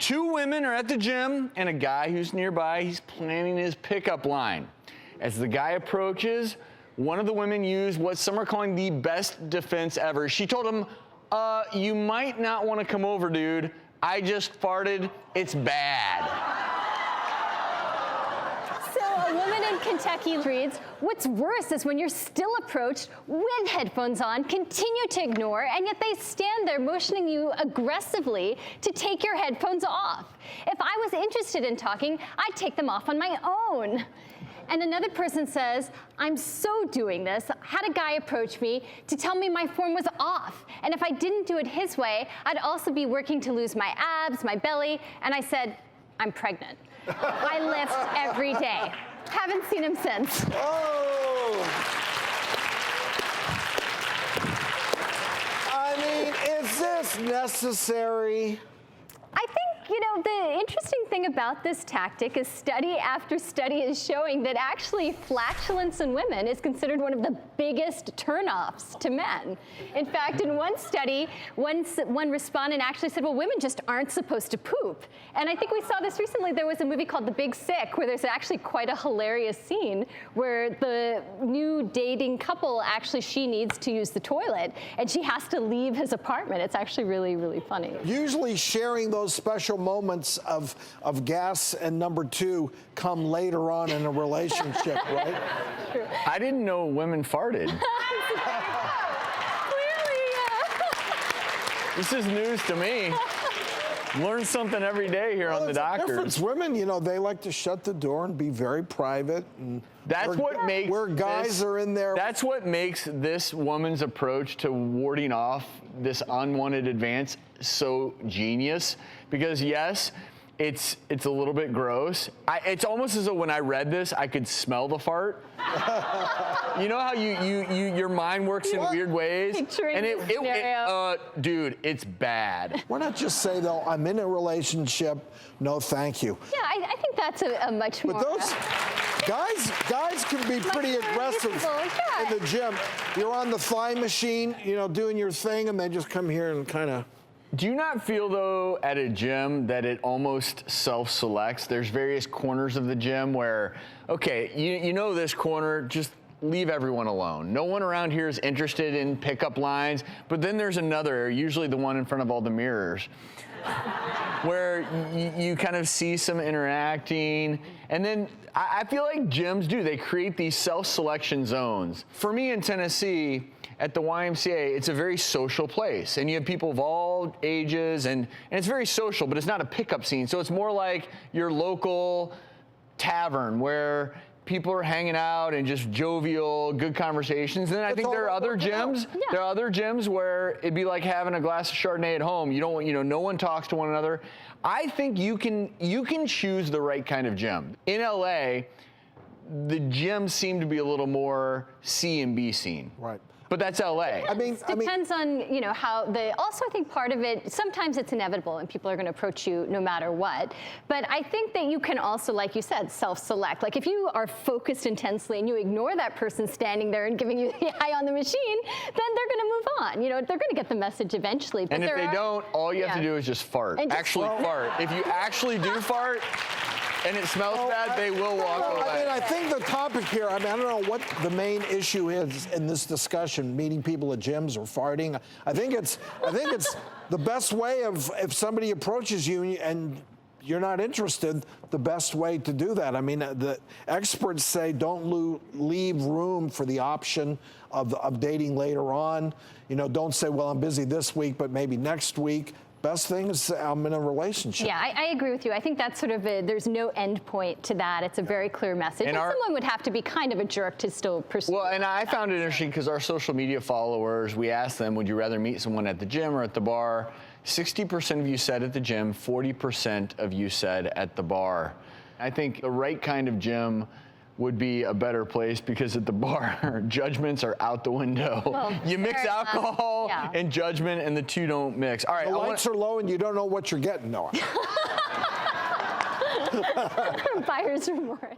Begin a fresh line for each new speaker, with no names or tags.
Two women are at the gym, and a guy who's nearby, he's planning his pickup line. As the guy approaches, one of the women used what some are calling the best defense ever. She told him, you might not want to come over, dude. I just farted. It's bad.
So a woman in Kentucky reads, what's worse is when you're still approached with headphones on, continue to ignore, and yet they stand there motioning you aggressively to take your headphones off. If I was interested in talking, I'd take them off on my own. And another person says, I'm so doing this. Had a guy approach me to tell me my form was off. And if I didn't do it his way, I'd also be working to lose my abs, my belly. And I said, I'm pregnant. I lift every day. Haven't seen him since.
Oh! I mean, is this necessary?
I think, you know, the interesting thing about this tactic is study after study is showing that actually flatulence in women is considered one of the biggest turnoffs to men. In fact, in one study, one respondent actually said, well, women just aren't supposed to poop. And I think we saw this recently. There was a movie called The Big Sick where there's actually quite a hilarious scene where the new dating couple, actually she needs to use the toilet and she has to leave his apartment. It's actually really, really funny.
Usually sharing those special moments of gas and number two come later on in a relationship, right?
True.
I didn't know women farted.
Clearly, yeah.
This is news to me. Learn something every day here on the Doctors.
Women, you know, they like to shut the door and be very private. And
that's what makes
where guys are in there. That's
what makes this woman's approach to warding off this unwanted advance so genius. Because yes, it's a little bit gross. It's almost as though when I read this, I could smell the fart. You know how your mind works in weird ways?
Picturing
and dude, it's bad.
Why not just say though, I'm in a relationship, no thank you.
Yeah, I think that's a much more.
But those guys can be pretty aggressive in the gym. You're on the fly machine, you know, doing your thing, and they just come here and kind of.
Do you not feel, though, at a gym that it almost self-selects? There's various corners of the gym where, okay, you know this corner, just leave everyone alone. No one around here is interested in pickup lines, but then there's another, usually the one in front of all the mirrors, where you kind of see some interacting. And then I feel like gyms do. They create these self-selection zones. For me in Tennessee, at the YMCA, it's a very social place, and you have people of all ages, and it's very social, but it's not a pickup scene. So it's more like your local tavern where people are hanging out and just jovial, good conversations. And then I think there are other gyms. Yeah. There are other gyms where it'd be like having a glass of Chardonnay at home. You don't, you know, no one talks to one another. I think you can choose the right kind of gym. In LA, the gyms seem to be a little more C and B scene.
Right.
But that's LA.
It depends on, you know, how also I think part of it, sometimes it's inevitable and people are going to approach you no matter what. But I think that you can also, like you said, self-select. Like if you are focused intensely and you ignore that person standing there and giving you the eye on the machine, then they're going to move on. You know, they're going to get the message eventually. But
and if they don't, all you have to do is just fart. Actually fart. If you actually do fart, and it smells bad, they will walk away.
I mean, I think the topic here, I don't know what the main issue is in this discussion, meeting people at gyms or farting. I think it's the best way of, if somebody approaches you and you're not interested, the best way to do that. I mean, the experts say don't leave room for the option of dating later on. You know, don't say, well, I'm busy this week, but maybe next week. Best thing is I'm in a relationship.
Yeah, I agree with you. I think that's sort of there's no end point to that. It's a very clear message. And someone would have to be kind of a jerk to still pursue.
Well, and I found it interesting because our social media followers, we asked them, would you rather meet someone at the gym or at the bar? 60% of you said at the gym, 40% of you said at the bar. I think the right kind of gym would be a better place because at the bar, judgments are out the window. Well, you mix alcohol and judgment, and the two don't mix. All right,
the lights are low, and you don't know what you're getting, Noah.
Buyer's remorse.